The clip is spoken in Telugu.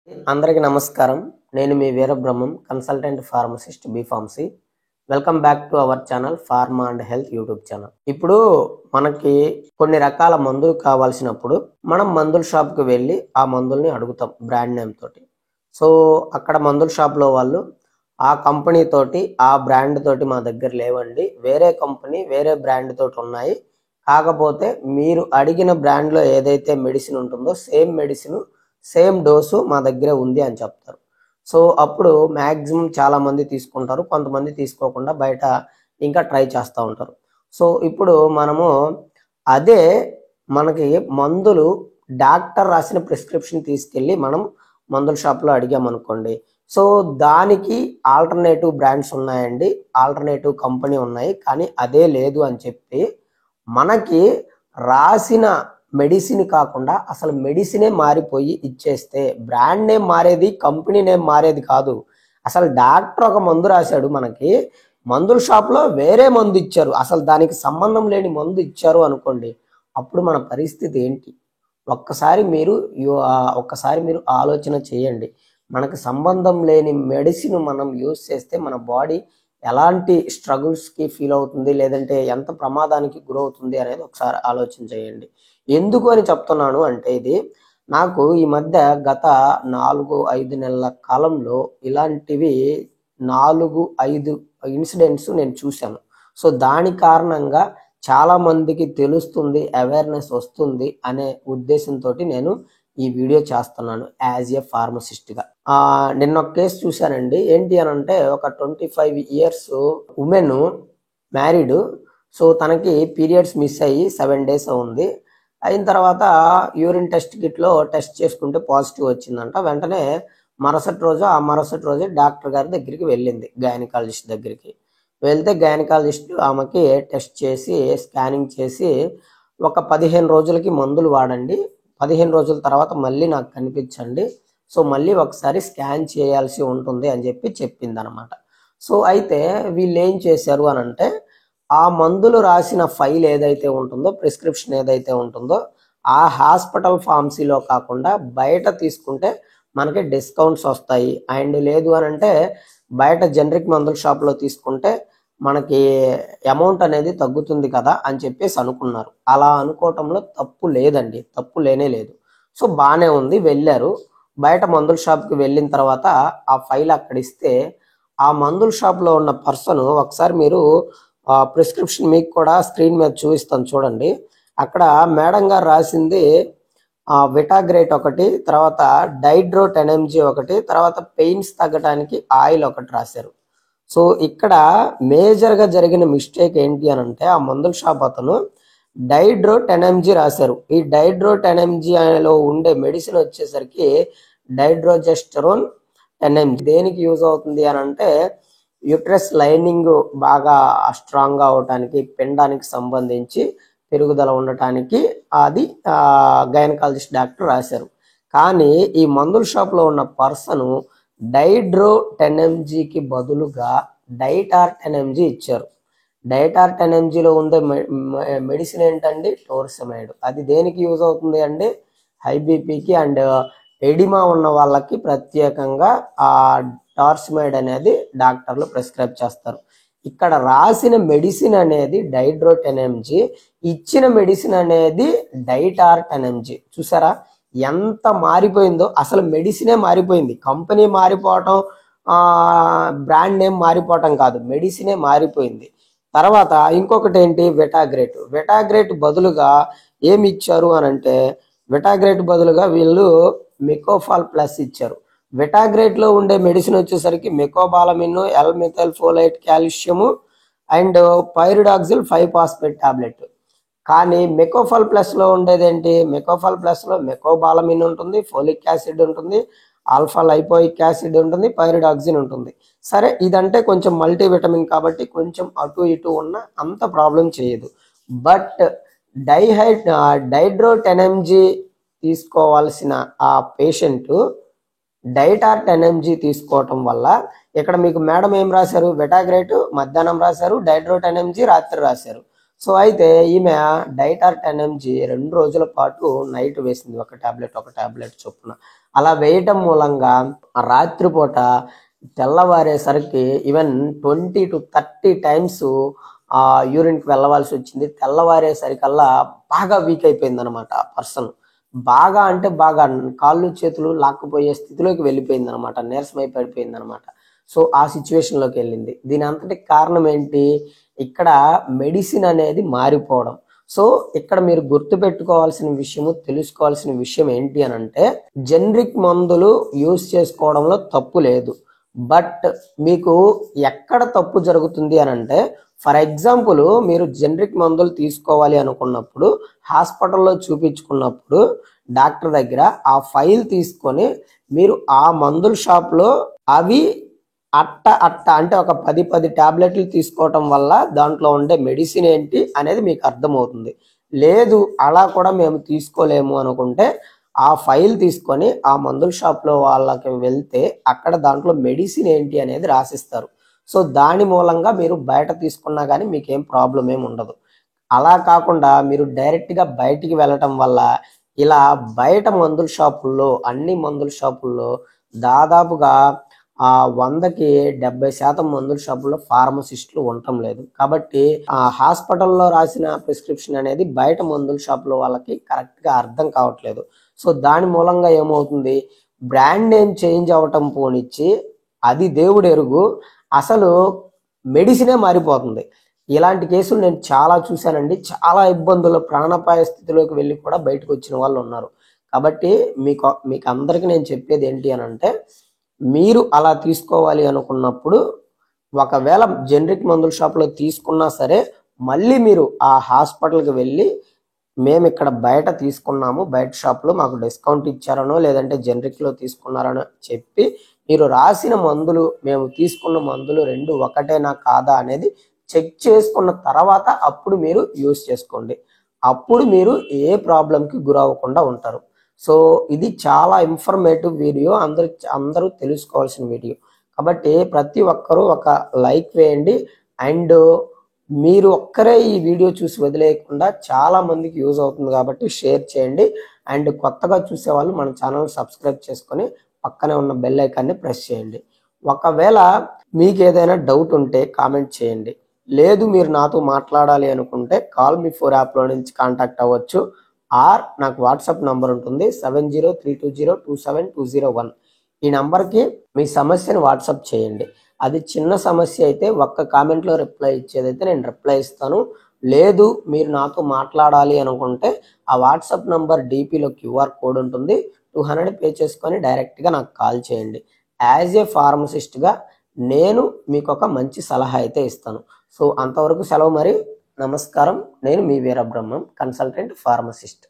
అందరికీ నమస్కారం. నేను మీ Veerabrahmam, consultant pharmacist B pharmacy. Welcome back to our channel pharma and health YouTube channel. ఇప్పుడు మనకి కొన్ని రకాల మందులు కావాల్సినప్పుడు మనం మందుల షాప్కి వెళ్ళి ఆ మందుల్ని అడుగుతాం బ్రాండ్ నేమ్ తోటి. సో అక్కడ మందుల షాప్లో వాళ్ళు ఆ కంపెనీ తోటి ఆ బ్రాండ్ తోటి మా దగ్గర లేవండి, వేరే కంపెనీ వేరే బ్రాండ్ తోటి ఉన్నాయి, కాకపోతే మీరు అడిగిన బ్రాండ్లో ఏదైతే మెడిసిన్ ఉంటుందో సేమ్ మెడిసిన్ సేమ్ డోసు మా దగ్గరే ఉంది అని చెప్తారు. సో అప్పుడు మ్యాక్సిమం చాలామంది తీసుకుంటారు, కొంతమంది తీసుకోకుండా బయట ఇంకా ట్రై చేస్తూ ఉంటారు. సో ఇప్పుడు మనము అదే మనకి మందులు డాక్టర్ రాసిన ప్రిస్క్రిప్షన్ తీసుకెళ్ళి మనం మందుల షాప్లో అడిగామనుకోండి, సో దానికి ఆల్టర్నేటివ్ బ్రాండ్స్ ఉన్నాయండి, ఆల్టర్నేటివ్ కంపెనీ ఉన్నాయి, కానీ అదే లేదు అని చెప్పి మనకి రాసిన మెడిసిన్ కాకుండా అసలు మెడిసినే మారిపోయి ఇచ్చేస్తే, బ్రాండ్ నేమ్ మారేది కంపెనీ నేమ్ మారేది కాదు. అసలు డాక్టర్ ఒక మందు రాశాడు, మనకి మందుల షాప్లో వేరే మందు ఇచ్చారు, అసలు దానికి సంబంధం లేని మందు ఇచ్చారు అనుకోండి, అప్పుడు మన పరిస్థితి ఏంటి? ఒక్కసారి మీరు ఆలోచన చేయండి. మనకు సంబంధం లేని మెడిసిన్ మనం యూజ్ చేస్తే మన బాడీ ఎలాంటి స్ట్రగుల్స్కి ఫీల్ అవుతుంది, లేదంటే ఎంత ప్రమాదానికి గురవుతుంది అనేది ఒకసారి ఆలోచన చేయండి. ఎందుకు అని చెప్తున్నాను అంటే, ఇది నాకు ఈ మధ్య గత 4-5 నెలల కాలంలో ఇలాంటివి 4-5 ఇన్సిడెంట్స్ నేను చూశాను. సో దాని కారణంగా చాలా మందికి తెలుస్తుంది, అవేర్నెస్ వస్తుంది అనే ఉద్దేశంతో నేను ఈ వీడియో చేస్తున్నాను యాజ్ ఏ ఫార్మసిస్ట్గా. నిన్న ఒక కేసు చూశానండి. ఏంటి అని అంటే, ఒక 25 years ఉమెన్, మ్యారీడ్. సో తనకి పీరియడ్స్ మిస్ అయ్యి 7 days ఉంది. అయిన తర్వాత యూరిన్ టెస్ట్ కిట్లో టెస్ట్ చేసుకుంటే పాజిటివ్ వచ్చిందంట. వెంటనే మరుసటి రోజు డాక్టర్ గారి దగ్గరికి వెళ్ళింది, గైనకాలజిస్ట్ దగ్గరికి. వెళ్తే గైనకాలజిస్ట్ ఆమెకి టెస్ట్ చేసి స్కానింగ్ చేసి, ఒక 15 రోజులకి మందులు వాడండి, 15 రోజుల తర్వాత మళ్ళీ నాకు కనిపించండి, సో మళ్ళీ ఒకసారి స్కాన్ చేయాల్సి ఉంటుంది అని చెప్పింది అనమాట. సో అయితే వీళ్ళు ఏం చేశారు అని అంటే, ఆ మందులు రాసిన ఫైల్ ఏదైతే ఉంటుందో, ప్రిస్క్రిప్షన్ ఏదైతే ఉంటుందో, ఆ హాస్పిటల్ ఫార్మసీలో కాకుండా బయట తీసుకుంటే మనకి డిస్కౌంట్స్ వస్తాయి, అండ్ లేదు అని అంటే బయట జనరిక్ మందుల షాప్లో తీసుకుంటే మనకి అమౌంట్ అనేది తగ్గుతుంది కదా అని చెప్పేసి అనుకున్నారు. అలా అనుకోవటంలో తప్పు లేదండి, తప్పు లేనే లేదు. సో బాగానే ఉంది. వెళ్ళారు, బయట మందుల షాప్కి వెళ్ళిన తర్వాత ఆ ఫైల్ అక్కడ ఇస్తే, ఆ మందుల షాప్లో ఉన్న పర్సన్, ఒకసారి మీరు ప్రిస్క్రిప్షన్ మీకు కూడా స్క్రీన్ మీద చూపిస్తాను చూడండి. అక్కడ మేడం గారు రాసింది విటాగ్రేట్ ఒకటి, తర్వాత డైడ్రో 10 mg ఒకటి, తర్వాత పెయిన్స్ తగ్గడానికి ఆయిల్ ఒకటి రాశారు. సో ఇక్కడ మేజర్గా జరిగిన మిస్టేక్ ఏంటి అని అంటే, ఆ మందుల షాప్ అతను డైడ్రో 10 mg రాశారు. ఈ డైడ్రో 10 mgలో ఉండే మెడిసిన్ వచ్చేసరికి డైడ్రోజెస్టరోన్ 10 mg. దేనికి యూజ్ అవుతుంది అని అంటే, యూట్రస్ లైనింగ్ బాగా స్ట్రాంగ్గా అవడానికి, పిండానికి సంబంధించి పెరుగుదల ఉండటానికి అది గైనకాలజిస్ట్ డాక్టర్ రాశారు. కానీ ఈ మందుల షాప్లో ఉన్న పర్సను డైడ్రో 10 mgకి బదులుగా డైటార్ 10 mg ఇచ్చారు. డైటార్ 10 mgలో ఉండే మెడిసిన్ ఏంటండి? టోర్సమైడ్. అది దేనికి యూజ్ అవుతుంది అంటే, హై బీపీకి అండ్ ఎడిమా ఉన్న వాళ్ళకి ప్రత్యేకంగా ఆ టార్సిమైడ్ అనేది డాక్టర్లు ప్రిస్క్రైబ్ చేస్తారు. ఇక్కడ రాసిన మెడిసిన్ అనేది డైడ్రో 10 mg, ఇచ్చిన మెడిసిన్ అనేది డైటార్ 10 mg. చూసారా ఎంత మారిపోయిందో? అసలు మెడిసినే మారిపోయింది. కంపెనీ మారిపోవటం, బ్రాండ్ నేమ్ మారిపోవటం కాదు, మెడిసినే మారిపోయింది. తర్వాత ఇంకొకటి ఏంటి, వెటాగ్రేట్ బదులుగా ఏమి ఇచ్చారు అని అంటే, వెటాగ్రేట్ బదులుగా వీళ్ళు మెకోఫాల్ ప్లస్ ఇచ్చారు. వెటాగ్రేట్లో ఉండే మెడిసిన్ వచ్చేసరికి mecobalamin, L methyl folate calcium and pyridoxal 5-phosphate tablet. కానీ మెకోఫాల్ ప్లస్లో ఉండేది ఏంటి? మెకోఫాల్ ప్లస్లో మెకోబాలమిన్ ఉంటుంది, ఫోలిక్ యాసిడ్ ఉంటుంది, ఆల్ఫా లైపోయిక్ యాసిడ్ ఉంటుంది, పైరిడాక్సిన్ ఉంటుంది. సరే, ఇదంటే కొంచెం మల్టీవిటమిన్ కాబట్టి కొంచెం అటు ఇటు ఉన్న అంత ప్రాబ్లం చేయదు. బట్ డైడ్రో 10 mg తీసుకోవాల్సిన ఆ పేషెంట్ డైటార్ 10 mg తీసుకోవటం వల్ల, ఇక్కడ మీకు మేడం ఏం రాశారు? వెటాగ్రేట్ మధ్యాహ్నం రాశారు, డైడ్రో 10 mg రాత్రి రాశారు. సో అయితే ఈమె డైటార్ 10 mg 2 రోజుల పాటు నైట్ వేసింది, ఒక టాబ్లెట్ చొప్పున. అలా వేయటం మూలంగా రాత్రిపూట తెల్లవారేసరికి ఈవెన్ 20 to 30 టైమ్స్ యూరిన్కి వెళ్ళవలసి వచ్చింది. తెల్లవారేసరికల్లా బాగా వీక్ అయిపోయింది అనమాట ఆ పర్సన్. బాగా అంటే బాగా కాళ్ళు చేతులు లాక్కుపోయే స్థితిలోకి వెళ్ళిపోయింది అనమాట, నీరసమై పడిపోయింది అనమాట. సో ఆ సిచ్యువేషన్లోకి వెళ్ళింది. దీని అంతటి కారణం ఏంటి? ఇక్కడ మెడిసిన్ అనేది మారిపోవడం. సో ఇక్కడ మీరు గుర్తుపెట్టుకోవాల్సిన విషయము, తెలుసుకోవాల్సిన విషయం ఏంటి అని అంటే, జనరిక్ మందులు యూజ్ చేసుకోవడంలో తప్పు లేదు. బట్ మీకు ఎక్కడ తప్పు జరుగుతుంది అని అంటే, ఫర్ ఎగ్జాంపుల్ మీరు జనరిక్ మందులు తీసుకోవాలి అనుకున్నప్పుడు హాస్పిటల్లో చూపించుకున్నప్పుడు డాక్టర్ దగ్గర ఆ ఫైల్ తీసుకొని మీరు ఆ మందుల షాప్లో అవి అట్ట అంటే ఒక 10 టాబ్లెట్లు తీసుకోవటం వల్ల దాంట్లో ఉండే మెడిసిన్ ఏంటి అనేది మీకు అర్థమవుతుంది. లేదు అలా కూడా మేము తీసుకోలేము అనుకుంటే ఆ ఫైల్ తీసుకొని ఆ మందుల షాప్లో వాళ్ళకి వెళ్తే అక్కడ దాంట్లో మెడిసిన్ ఏంటి అనేది రాసిస్తారు. సో దాని మూలంగా మీరు బయట తీసుకున్నా కానీ మీకేం ప్రాబ్లం ఏమి ఉండదు. అలా కాకుండా మీరు డైరెక్ట్గా బయటికి వెళ్ళటం వల్ల ఇలా బయట మందుల షాపుల్లో, అన్ని మందుల షాపుల్లో దాదాపుగా 100కి 70% మందుల షాపుల్లో ఫార్మసిస్టులు ఉండటం లేదు. కాబట్టి హాస్పిటల్లో రాసిన ప్రిస్క్రిప్షన్ అనేది బయట మందుల షాపులో వాళ్ళకి కరెక్ట్గా అర్థం కావట్లేదు. సో దాని మూలంగా ఏమవుతుంది, బ్రాండ్ నేమ్ చేంజ్ అవటం పోనిచ్చి అది దేవుడు ఎరుగు, అసలు మెడిసినే మారిపోతుంది. ఇలాంటి కేసులు నేను చాలా చూశానండి. చాలా ఇబ్బందులు, ప్రాణాపాయ స్థితిలోకి వెళ్ళి కూడా బయటకు వచ్చిన వాళ్ళు ఉన్నారు. కాబట్టి మీకు అందరికీ నేను చెప్పేది ఏంటి అని అంటే, మీరు అలా తీసుకోవాలి అనుకున్నప్పుడు ఒకవేళ జనరిక్ మందుల షాప్లో తీసుకున్నా సరే మళ్ళీ మీరు ఆ హాస్పిటల్కి వెళ్ళి మేము ఇక్కడ బయట తీసుకున్నాము, బయట షాప్లో మాకు డిస్కౌంట్ ఇచ్చారనో లేదంటే జనరిక్లో తీసుకున్నారనో చెప్పి మీరు రాసిన మందులు, మేము తీసుకున్న మందులు రెండు ఒకటేనా కాదా అనేది చెక్ చేసుకున్న తర్వాత అప్పుడు మీరు యూజ్ చేసుకోండి. అప్పుడు మీరు ఏ ప్రాబ్లంకి గురవ్వకుండా ఉంటారు. సో ఇది చాలా ఇన్ఫర్మేటివ్ వీడియో, అందరూ తెలుసుకోవాల్సిన వీడియో. కాబట్టి ప్రతి ఒక్కరూ ఒక లైక్ వేయండి. అండ్ మీరు ఒక్కరే ఈ వీడియో చూసి వదిలేయకుండా చాలా మందికి యూజ్ అవుతుంది కాబట్టి షేర్ చేయండి. అండ్ కొత్తగా చూసేవాళ్ళు మన ఛానల్ సబ్స్క్రైబ్ చేసుకొని పక్కనే ఉన్న బెల్ ఐకాన్ని ప్రెస్ చేయండి. ఒకవేళ మీకు ఏదైనా డౌట్ ఉంటే కామెంట్ చేయండి. లేదు మీరు నాతో మాట్లాడాలి అనుకుంటే కాల్ మీ 4 యాప్లో నుంచి కాంటాక్ట్ అవ్వచ్చు. ఆర్ నాకు వాట్సాప్ నంబర్ ఉంటుంది 7032027201. ఈ నంబర్కి మీ సమస్యను వాట్సాప్ చేయండి. అది చిన్న సమస్య అయితే ఒక్క కామెంట్లో రిప్లై ఇచ్చేదైతే నేను రిప్లై ఇస్తాను. లేదు మీరు నాతో మాట్లాడాలి అనుకుంటే ఆ వాట్సాప్ నంబర్ డీపీలో QR కోడ్ ఉంటుంది, 200 పే చేసుకొని డైరెక్ట్గా నాకు కాల్ చేయండి. యాజ్ ఏ ఫార్మసిస్ట్గా నేను మీకు ఒక మంచి సలహా అయితే ఇస్తాను. సో అంతవరకు సెలవు మరి. నమస్కారం. నేను మీ వీరబ్రహ్మం, కన్సల్టెంట్ ఫార్మసిస్ట్.